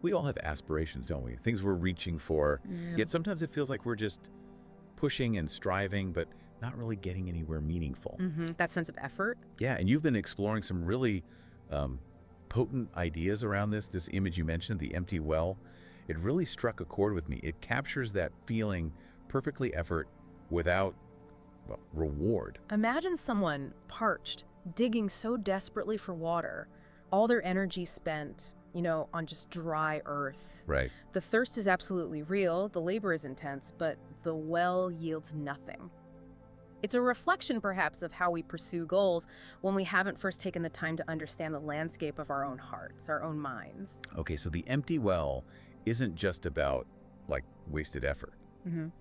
We all have aspirations, don't we? Things we're reaching for. Yeah. Yet sometimes it feels like we're just pushing and striving, but not really getting anywhere meaningful. That sense of effort. Yeah, and you've been exploring some really um, potent ideas around this image you mentioned, the empty well. It really struck a chord with me. It captures that feeling perfectly, effort without, well, reward. Imagine someone parched, digging so desperately for water, all their energy spent, on just dry earth. Right. The thirst is absolutely real, the labor is intense, but the well yields nothing. It's a reflection, perhaps, of how we pursue goals when we haven't first taken the time to understand the landscape of our own hearts, our own minds. Okay, so the empty well isn't just about, like, wasted effort.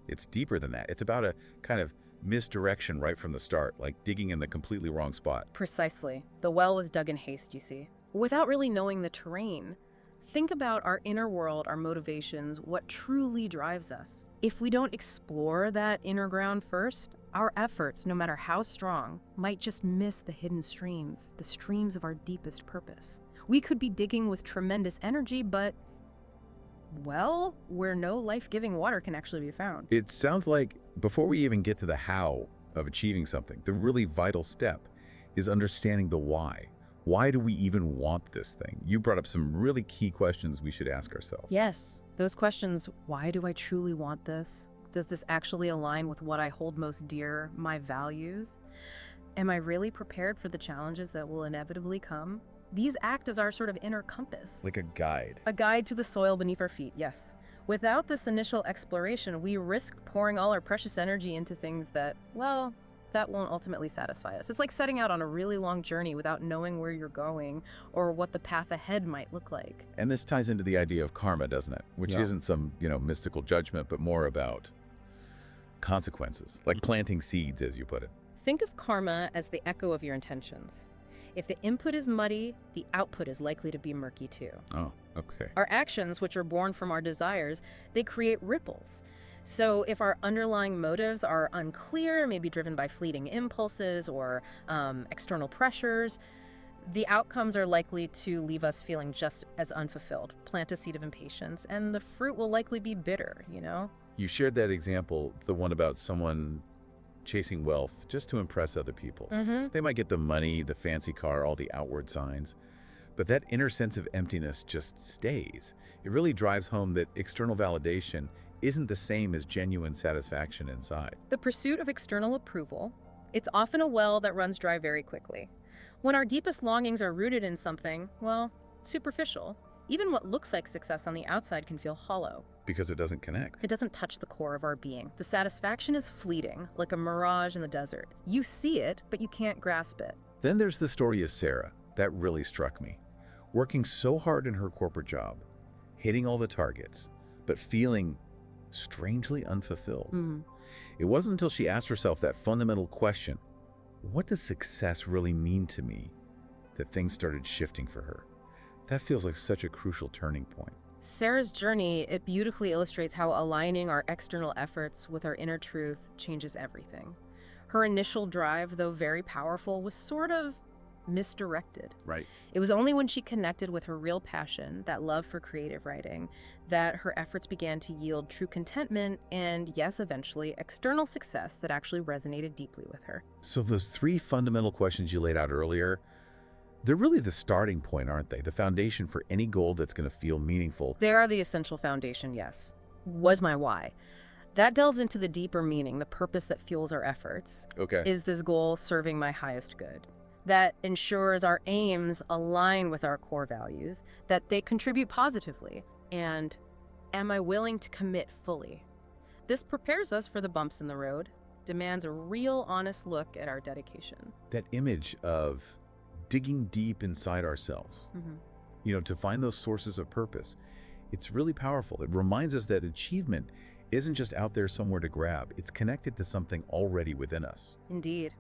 It's deeper than that. It's about a kind of misdirection right from the start, like digging in the completely wrong spot. Precisely. The well was dug in haste, you see, without really knowing the terrain. Think about our inner world, our motivations, what truly drives us. If we don't explore that inner ground first, our efforts, no matter how strong, might just miss the hidden streams, the streams of our deepest purpose. We could be digging with tremendous energy, but, well, where no life-giving water can actually be found. It sounds like before we even get to the how of achieving something, the really vital step is understanding the why. Why do we even want this thing? You brought up some really key questions we should ask ourselves. Yes, those questions, why do I truly want this? Does this actually align with what I hold most dear, my values? Am I really prepared for the challenges that will inevitably come? These act as our sort of inner compass. Like a guide. A guide to the soil beneath our feet, yes. Without this initial exploration, we risk pouring all our precious energy into things that, well, that won't ultimately satisfy us. It's like setting out on a really long journey without knowing where you're going or what the path ahead might look like. And this ties into the idea of karma, doesn't it? Which isn't some, mystical judgment, but more about consequences, like planting seeds, as you put it. Think of karma as the echo of your intentions. If the input is muddy, the output is likely to be murky too. Oh, okay. Our actions, which are born from our desires, they create ripples. So if our underlying motives are unclear, maybe driven by fleeting impulses or external pressures, the outcomes are likely to leave us feeling just as unfulfilled, plant a seed of impatience, and the fruit will likely be bitter, You shared that example, the one about someone chasing wealth just to impress other people. They might get the money, the fancy car, all the outward signs, but that inner sense of emptiness just stays. It really drives home that external validation isn't the same as genuine satisfaction inside. The pursuit of external approval, it's often a well that runs dry very quickly. When our deepest longings are rooted in something, well, superficial, even what looks like success on the outside can feel hollow. Because it doesn't connect. It doesn't touch the core of our being. The satisfaction is fleeting, like a mirage in the desert. You see it, but you can't grasp it. Then there's the story of Sarah. That really struck me. Working so hard in her corporate job, hitting all the targets, but feeling strangely unfulfilled. It wasn't until she asked herself that fundamental question, what does success really mean to me, that things started shifting for her. That feels like such a crucial turning point. Sarah's journey, it beautifully illustrates how aligning our external efforts with our inner truth changes everything. Her initial drive, though very powerful, was sort of misdirected. Right. It was only when she connected with her real passion, that love for creative writing, that her efforts began to yield true contentment and, yes, eventually, external success that actually resonated deeply with her. So those three fundamental questions you laid out earlier, they're really the starting point, aren't they? The foundation for any goal that's going to feel meaningful. They are the essential foundation, yes. Was my why. That delves into the deeper meaning, the purpose that fuels our efforts. Okay. Is this goal serving my highest good? That ensures our aims align with our core values, that they contribute positively, and am I willing to commit fully? This prepares us for the bumps in the road, demands a real honest look at our dedication. That image of digging deep inside ourselves, to find those sources of purpose, it's really powerful. It reminds us that achievement isn't just out there somewhere to grab. It's connected to something already within us. Indeed.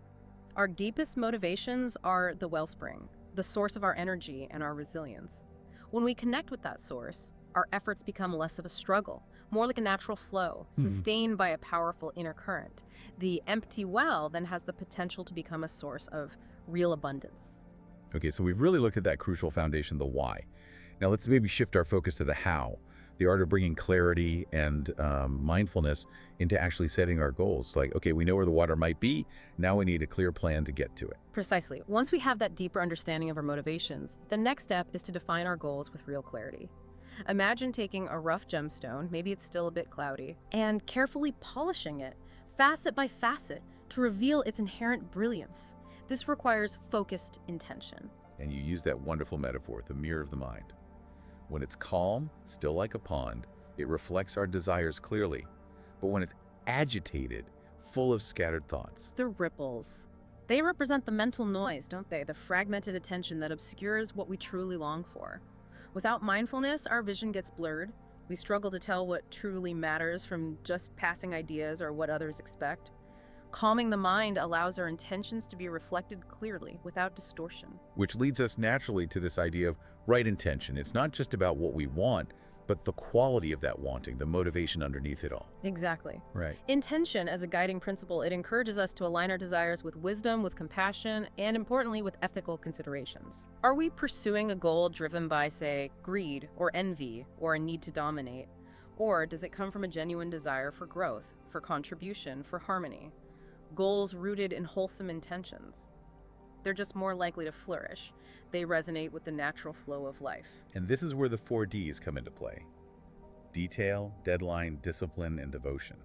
Our deepest motivations are the wellspring, the source of our energy and our resilience. When we connect with that source, our efforts become less of a struggle, more like a natural flow, sustained by a powerful inner current. The empty well then has the potential to become a source of real abundance. Okay, so we've really looked at that crucial foundation, the why. Now let's maybe shift our focus to the how, the art of bringing clarity and mindfulness into actually setting our goals. Like, okay, we know where the water might be. Now we need a clear plan to get to it. Precisely. Once we have that deeper understanding of our motivations, the next step is to define our goals with real clarity. Imagine taking a rough gemstone, maybe it's still a bit cloudy, and carefully polishing it, facet by facet, to reveal its inherent brilliance. This requires focused intention. And you use that wonderful metaphor, the mirror of the mind. When it's calm, still like a pond, it reflects our desires clearly. But when it's agitated, full of scattered thoughts. The ripples. They represent the mental noise, don't they? The fragmented attention that obscures what we truly long for. Without mindfulness, our vision gets blurred. We struggle to tell what truly matters from just passing ideas or what others expect. Calming the mind allows our intentions to be reflected clearly, without distortion. Which leads us naturally to this idea of right intention. It's not just about what we want, but the quality of that wanting, the motivation underneath it all. Exactly. Right. Intention, as a guiding principle, it encourages us to align our desires with wisdom, with compassion, and importantly, with ethical considerations. Are we pursuing a goal driven by, say, greed or envy or a need to dominate? Or does it come from a genuine desire for growth, for contribution, for harmony? Goals rooted in wholesome intentions. They're just more likely to flourish. They resonate with the natural flow of life. And this is where the 4Ds come into play. Detail, deadline, discipline, and devotion.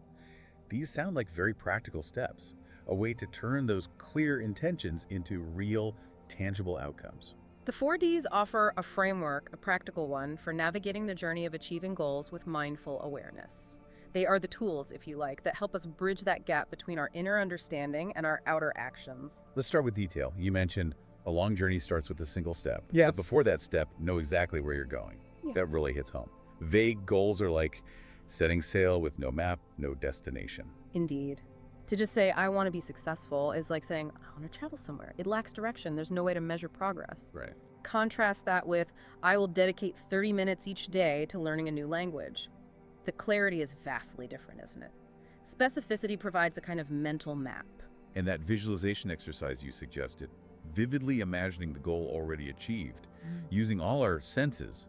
These sound like very practical steps, a way to turn those clear intentions into real, tangible outcomes. The 4Ds offer a framework, a practical one, for navigating the journey of achieving goals with mindful awareness. They are the tools, if you like, that help us bridge that gap between our inner understanding and our outer actions. Let's start with detail. You mentioned a long journey starts with a single step. Yes. But before that step, know exactly where you're going. Yeah. That really hits home. Vague goals are like setting sail with no map, no destination. Indeed. To just say, I want to be successful is like saying, I want to travel somewhere. It lacks direction. There's no way to measure progress. Right. Contrast that with, I will dedicate 30 minutes each day to learning a new language. The clarity is vastly different, isn't it? Specificity provides a kind of mental map. And that visualization exercise you suggested, vividly imagining the goal already achieved, using all our senses,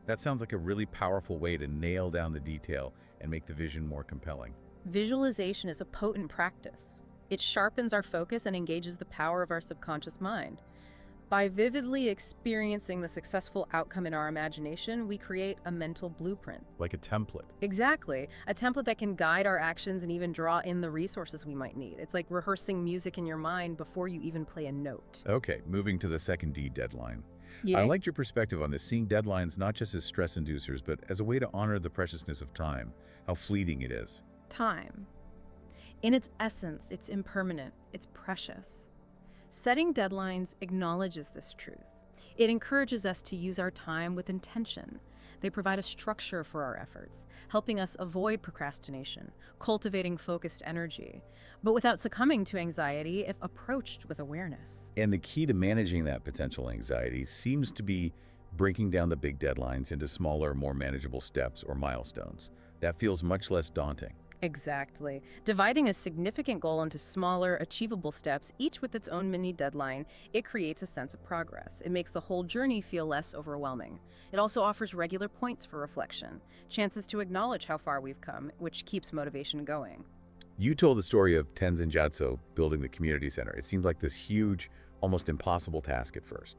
that sounds like a really powerful way to nail down the detail and make the vision more compelling. Visualization is a potent practice. It sharpens our focus and engages the power of our subconscious mind. By vividly experiencing the successful outcome in our imagination, we create a mental blueprint. Like a template. Exactly. A template that can guide our actions and even draw in the resources we might need. It's like rehearsing music in your mind before you even play a note. Okay, moving to the second D, deadline. Yeah. I liked your perspective on this, seeing deadlines not just as stress inducers, but as a way to honor the preciousness of time, how fleeting it is. Time. In its essence, it's impermanent, it's precious. Setting deadlines acknowledges this truth. It encourages us to use our time with intention. They provide a structure for our efforts, helping us avoid procrastination, cultivating focused energy, but without succumbing to anxiety if approached with awareness. And the key to managing that potential anxiety seems to be breaking down the big deadlines into smaller, more manageable steps or milestones. That feels much less daunting. Exactly. Dividing a significant goal into smaller, achievable steps, each with its own mini deadline, it creates a sense of progress. It makes the whole journey feel less overwhelming. It also offers regular points for reflection, chances to acknowledge how far we've come, which keeps motivation going. You told the story of Tenzin Gyatso building the community center. It seemed like this huge, almost impossible task at first.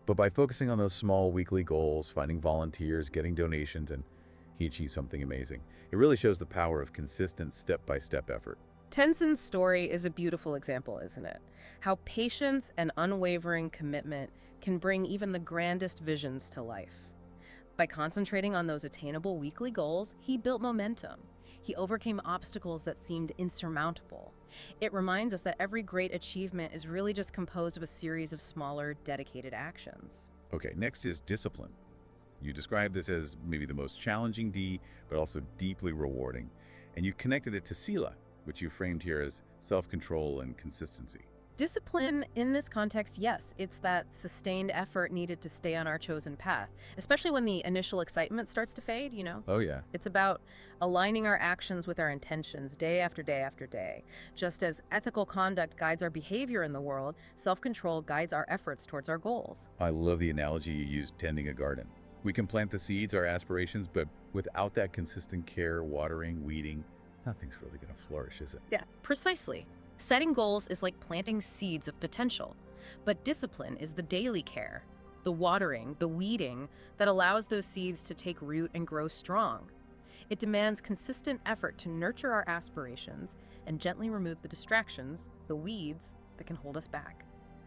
But by focusing on those small weekly goals, finding volunteers, getting donations, and he achieved something amazing. It really shows the power of consistent step-by-step effort. Tenzin's story is a beautiful example, isn't it? How patience and unwavering commitment can bring even the grandest visions to life. By concentrating on those attainable weekly goals, he built momentum. He overcame obstacles that seemed insurmountable. It reminds us that every great achievement is really just composed of a series of smaller, dedicated actions. Okay, next is discipline. You described this as maybe the most challenging D, but also deeply rewarding. And you connected it to Sila, which you framed here as self-control and consistency. Discipline, in this context, yes, it's that sustained effort needed to stay on our chosen path, especially when the initial excitement starts to fade, you know? Oh, yeah. It's about aligning our actions with our intentions day after day after day. Just as ethical conduct guides our behavior in the world, self-control guides our efforts towards our goals. I love the analogy you used, tending a garden. We can plant the seeds, our aspirations, but without that consistent care, watering, weeding, nothing's really going to flourish, is it? Yeah, precisely. Setting goals is like planting seeds of potential, but discipline is the daily care, the watering, the weeding that allows those seeds to take root and grow strong. It demands consistent effort to nurture our aspirations and gently remove the distractions, the weeds, that can hold us back.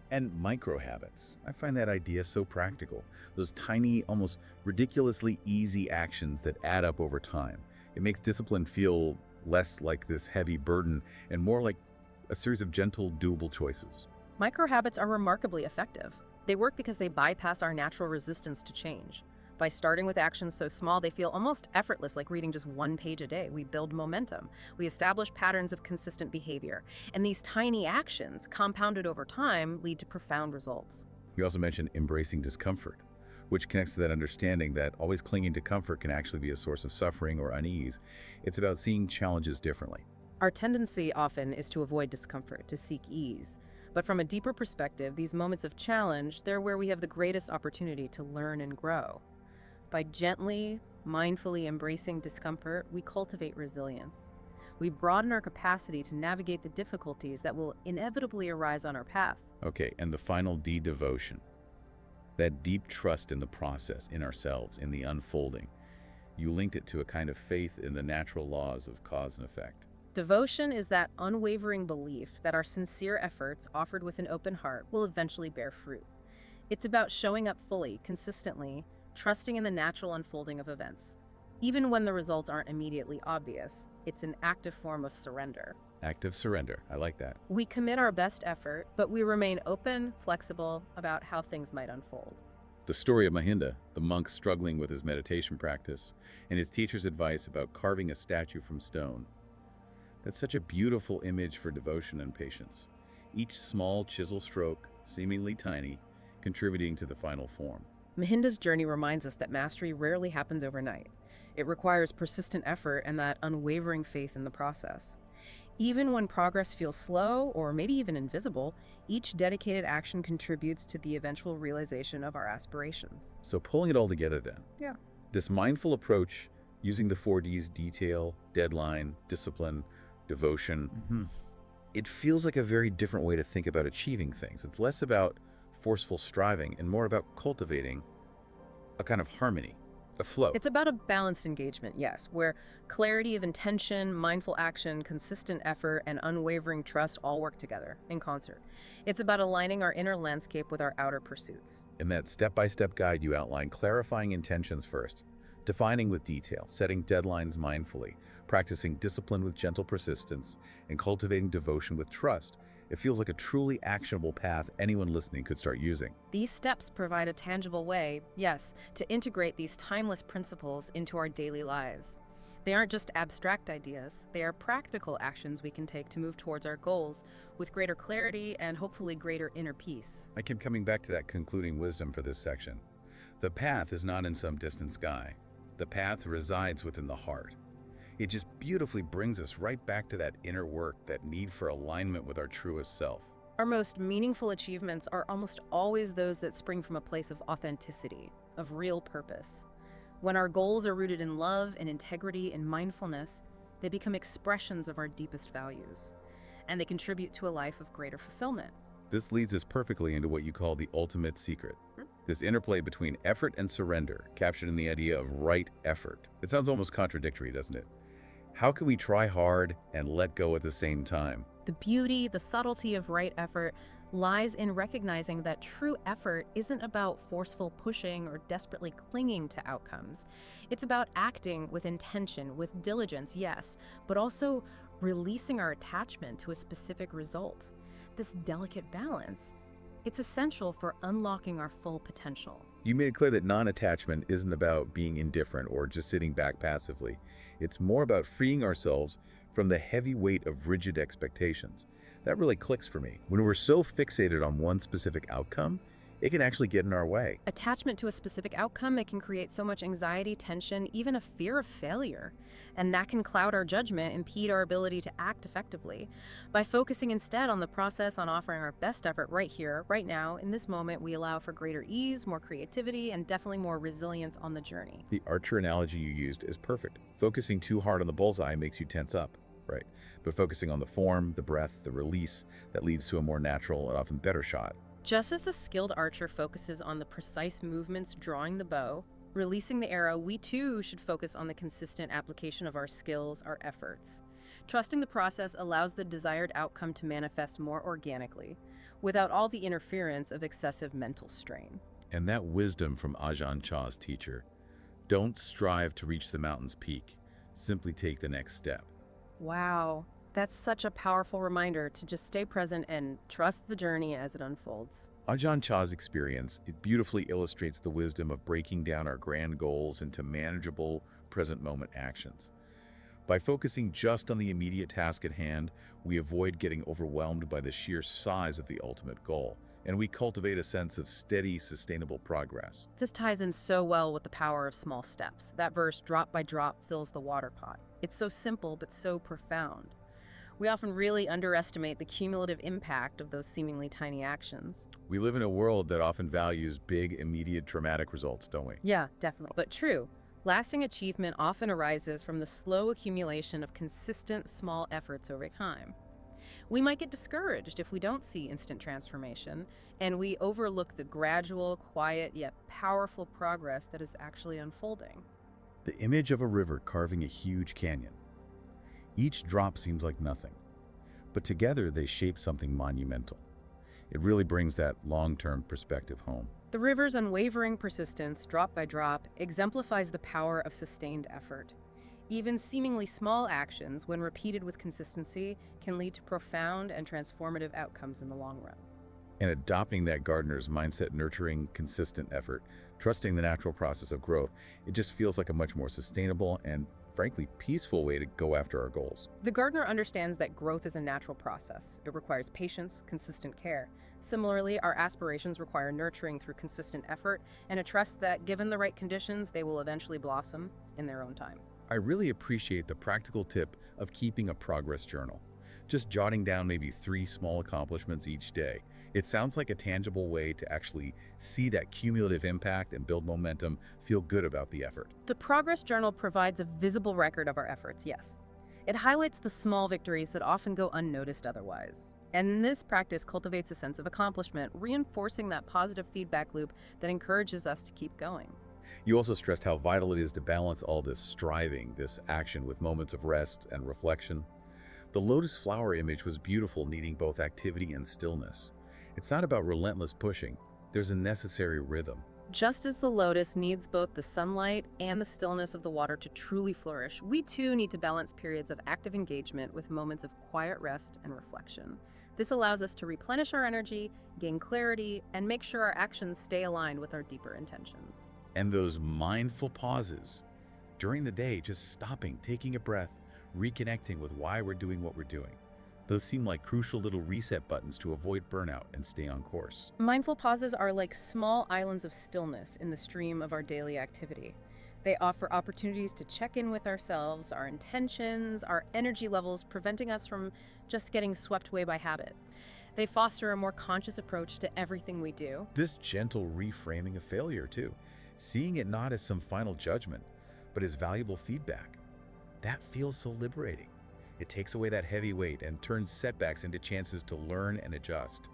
And micro habits. I find that idea so practical. Those tiny, almost ridiculously easy actions that add up over time. It makes discipline feel less like this heavy burden and more like a series of gentle, doable choices. Micro habits are remarkably effective. They work because they bypass our natural resistance to change. By starting with actions so small, they feel almost effortless, like reading just one page a day. We build momentum. We establish patterns of consistent behavior. And these tiny actions, compounded over time, lead to profound results. You also mentioned embracing discomfort, which connects to that understanding that always clinging to comfort can actually be a source of suffering or unease. It's about seeing challenges differently. Our tendency often is to avoid discomfort, to seek ease. But from a deeper perspective, these moments of challenge, they're where we have the greatest opportunity to learn and grow. By gently, mindfully embracing discomfort, we cultivate resilience. We broaden our capacity to navigate the difficulties that will inevitably arise on our path. Okay, and the final D, devotion. That deep trust in the process, in ourselves, in the unfolding. You linked it to a kind of faith in the natural laws of cause and effect. Devotion is that unwavering belief that our sincere efforts, offered with an open heart, will eventually bear fruit. It's about showing up fully, consistently, trusting in the natural unfolding of events. Even when the results aren't immediately obvious, it's an active form of surrender. Active surrender. I like that. We commit our best effort, but we remain open, flexible about how things might unfold. The story of Mahinda, the monk struggling with his meditation practice, and his teacher's advice about carving a statue from stone. That's such a beautiful image for devotion and patience. Each small chisel stroke, seemingly tiny, contributing to the final form. Mahinda's journey reminds us that mastery rarely happens overnight. It requires persistent effort and that unwavering faith in the process. Even when progress feels slow or maybe even invisible, each dedicated action contributes to the eventual realization of our aspirations. So pulling it all together then. Yeah. This mindful approach, using the 4Ds: detail, deadline, discipline, devotion, it feels like a very different way to think about achieving things. It's less about forceful striving and more about cultivating a kind of harmony, a flow. It's about a balanced engagement, yes, where clarity of intention, mindful action, consistent effort, and unwavering trust all work together in concert. It's about aligning our inner landscape with our outer pursuits. In that step-by-step guide you outline, clarifying intentions first, defining with detail, setting deadlines mindfully, practicing discipline with gentle persistence, and cultivating devotion with trust. It feels like a truly actionable path anyone listening could start using. These steps provide a tangible way, yes, to integrate these timeless principles into our daily lives. They aren't just abstract ideas, they are practical actions we can take to move towards our goals with greater clarity and hopefully greater inner peace. I keep coming back to that concluding wisdom for this section. The path is not in some distant sky. The path resides within the heart. It just beautifully brings us right back to that inner work, that need for alignment with our truest self. Our most meaningful achievements are almost always those that spring from a place of authenticity, of real purpose. When our goals are rooted in love and integrity and mindfulness, they become expressions of our deepest values, and they contribute to a life of greater fulfillment. This leads us perfectly into what you call the ultimate secret. This interplay between effort and surrender, captured in the idea of right effort. It sounds almost contradictory, doesn't it? How can we try hard and let go at the same time? The beauty, the subtlety of right effort lies in recognizing that true effort isn't about forceful pushing or desperately clinging to outcomes. It's about acting with intention, with diligence, yes, but also releasing our attachment to a specific result. This delicate balance, it's essential for unlocking our full potential. You made it clear that non-attachment isn't about being indifferent or just sitting back passively. It's more about freeing ourselves from the heavy weight of rigid expectations. That really clicks for me. When we're so fixated on one specific outcome, it can actually get in our way. Attachment to a specific outcome, it can create so much anxiety, tension, even a fear of failure. And that can cloud our judgment, impede our ability to act effectively. By focusing instead on the process, on offering our best effort right here, right now, in this moment, we allow for greater ease, more creativity, and definitely more resilience on the journey. The archer analogy you used is perfect. Focusing too hard on the bullseye makes you tense up, right? But focusing on the form, the breath, the release, that leads to a more natural and often better shot. Just as the skilled archer focuses on the precise movements drawing the bow, releasing the arrow, we too should focus on the consistent application of our skills, our efforts. Trusting the process allows the desired outcome to manifest more organically, without all the interference of excessive mental strain. And that wisdom from Ajahn Chah's teacher, don't strive to reach the mountain's peak, simply take the next step. Wow, that's such a powerful reminder to just stay present and trust the journey as it unfolds. Ajahn Chah's experience, it beautifully illustrates the wisdom of breaking down our grand goals into manageable, present moment actions. By focusing just on the immediate task at hand, we avoid getting overwhelmed by the sheer size of the ultimate goal, and we cultivate a sense of steady, sustainable progress. This ties in so well with the power of small steps. That verse, drop by drop, fills the water pot. It's so simple, but so profound. We often really underestimate the cumulative impact of those seemingly tiny actions. We live in a world that often values big, immediate, dramatic results, don't we? Yeah, definitely. But true, lasting achievement often arises from the slow accumulation of consistent small efforts over time. We might get discouraged if we don't see instant transformation, and we overlook the gradual, quiet, yet powerful progress that is actually unfolding. The image of a river carving a huge canyon. Each drop seems like nothing, but together they shape something monumental. It really brings that long-term perspective home. The river's unwavering persistence, drop by drop, exemplifies the power of sustained effort. Even seemingly small actions, when repeated with consistency, can lead to profound and transformative outcomes in the long run. And adopting that gardener's mindset, nurturing consistent effort, trusting the natural process of growth, it just feels like a much more sustainable and, frankly, peaceful way to go after our goals. The gardener understands that growth is a natural process. It requires patience, consistent care. Similarly, our aspirations require nurturing through consistent effort and a trust that, given the right conditions, they will eventually blossom in their own time. I really appreciate the practical tip of keeping a progress journal. Just jotting down maybe 3 small accomplishments each day. It sounds like a tangible way to actually see that cumulative impact and build momentum, feel good about the effort. The progress journal provides a visible record of our efforts, yes. It highlights the small victories that often go unnoticed otherwise. And this practice cultivates a sense of accomplishment, reinforcing that positive feedback loop that encourages us to keep going. You also stressed how vital it is to balance all this striving, this action, with moments of rest and reflection. The lotus flower image was beautiful, needing both activity and stillness. It's not about relentless pushing. There's a necessary rhythm. Just as the lotus needs both the sunlight and the stillness of the water to truly flourish, we too need to balance periods of active engagement with moments of quiet rest and reflection. This allows us to replenish our energy, gain clarity, and make sure our actions stay aligned with our deeper intentions. And those mindful pauses during the day, just stopping, taking a breath, reconnecting with why we're doing what we're doing. Those seem like crucial little reset buttons to avoid burnout and stay on course. Mindful pauses are like small islands of stillness in the stream of our daily activity. They offer opportunities to check in with ourselves, our intentions, our energy levels, preventing us from just getting swept away by habit. They foster a more conscious approach to everything we do. This gentle reframing of failure, too. Seeing it not as some final judgment, but as valuable feedback. That feels so liberating. It takes away that heavy weight and turns setbacks into chances to learn and adjust.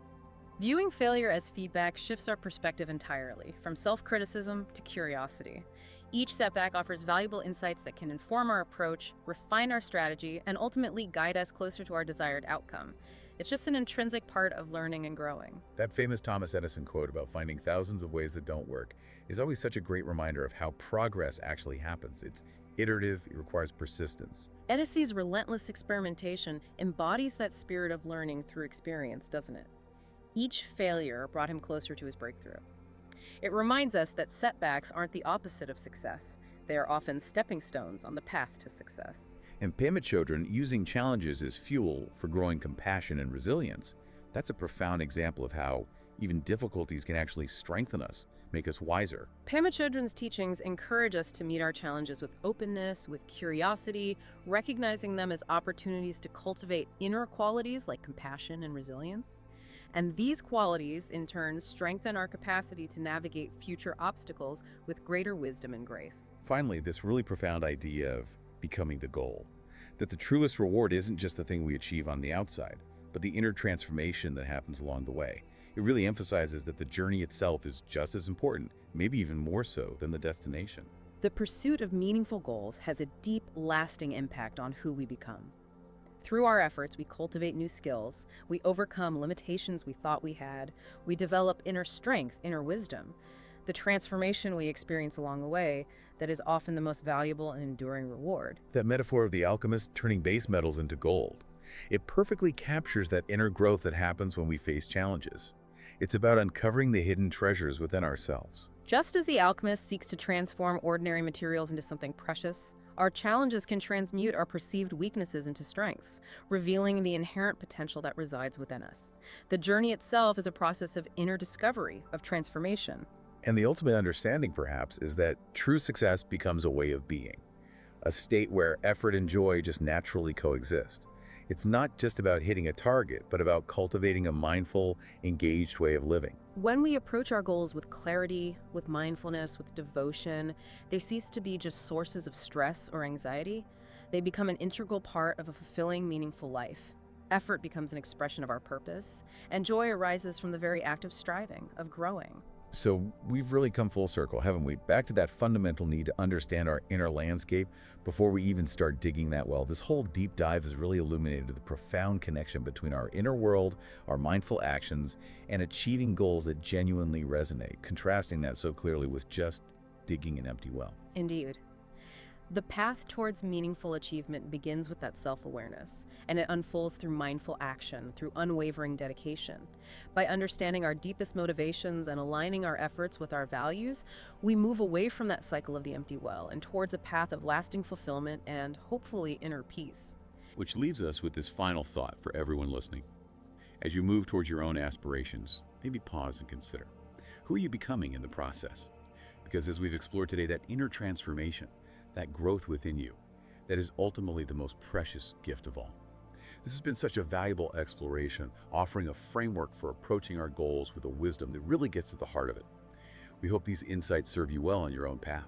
Viewing failure as feedback shifts our perspective entirely, from self-criticism to curiosity. Each setback offers valuable insights that can inform our approach, refine our strategy, and ultimately guide us closer to our desired outcome. It's just an intrinsic part of learning and growing. That famous Thomas Edison quote about finding thousands of ways that don't work is always such a great reminder of how progress actually happens. It's iterative, it requires persistence. Edison's relentless experimentation embodies that spirit of learning through experience, doesn't it? Each failure brought him closer to his breakthrough. It reminds us that setbacks aren't the opposite of success. They are often stepping stones on the path to success. And Pema Chodron using challenges as fuel for growing compassion and resilience, that's a profound example of how Even difficulties can actually strengthen us, make us wiser. Pema Chodron's teachings encourage us to meet our challenges with openness, with curiosity, recognizing them as opportunities to cultivate inner qualities like compassion and resilience. And these qualities, in turn, strengthen our capacity to navigate future obstacles with greater wisdom and grace. Finally, this really profound idea of becoming the goal, that the truest reward isn't just the thing we achieve on the outside, but the inner transformation that happens along the way. It really emphasizes that the journey itself is just as important, maybe even more so, than the destination. The pursuit of meaningful goals has a deep, lasting impact on who we become. Through our efforts, we cultivate new skills, we overcome limitations we thought we had, we develop inner strength, inner wisdom. The transformation we experience along the way, that is often the most valuable and enduring reward. That metaphor of the alchemist turning base metals into gold, it perfectly captures that inner growth that happens when we face challenges. It's about uncovering the hidden treasures within ourselves. Just as the alchemist seeks to transform ordinary materials into something precious, our challenges can transmute our perceived weaknesses into strengths, revealing the inherent potential that resides within us. The journey itself is a process of inner discovery, of transformation. And the ultimate understanding, perhaps, is that true success becomes a way of being, a state where effort and joy just naturally coexist. It's not just about hitting a target, but about cultivating a mindful, engaged way of living. When we approach our goals with clarity, with mindfulness, with devotion, they cease to be just sources of stress or anxiety. They become an integral part of a fulfilling, meaningful life. Effort becomes an expression of our purpose, and joy arises from the very act of striving, of growing. So we've really come full circle, haven't we? Back to that fundamental need to understand our inner landscape before we even start digging that well. This whole deep dive has really illuminated the profound connection between our inner world, our mindful actions, and achieving goals that genuinely resonate, contrasting that so clearly with just digging an empty well. Indeed. The path towards meaningful achievement begins with that self-awareness, and it unfolds through mindful action, through unwavering dedication. By understanding our deepest motivations and aligning our efforts with our values, we move away from that cycle of the empty well and towards a path of lasting fulfillment and, hopefully, inner peace. Which leaves us with this final thought for everyone listening. As you move towards your own aspirations, maybe pause and consider, who are you becoming in the process? Because as we've explored today, that inner transformation, that growth within you, that is ultimately the most precious gift of all. This has been such a valuable exploration, offering a framework for approaching our goals with a wisdom that really gets to the heart of it. We hope these insights serve you well on your own path.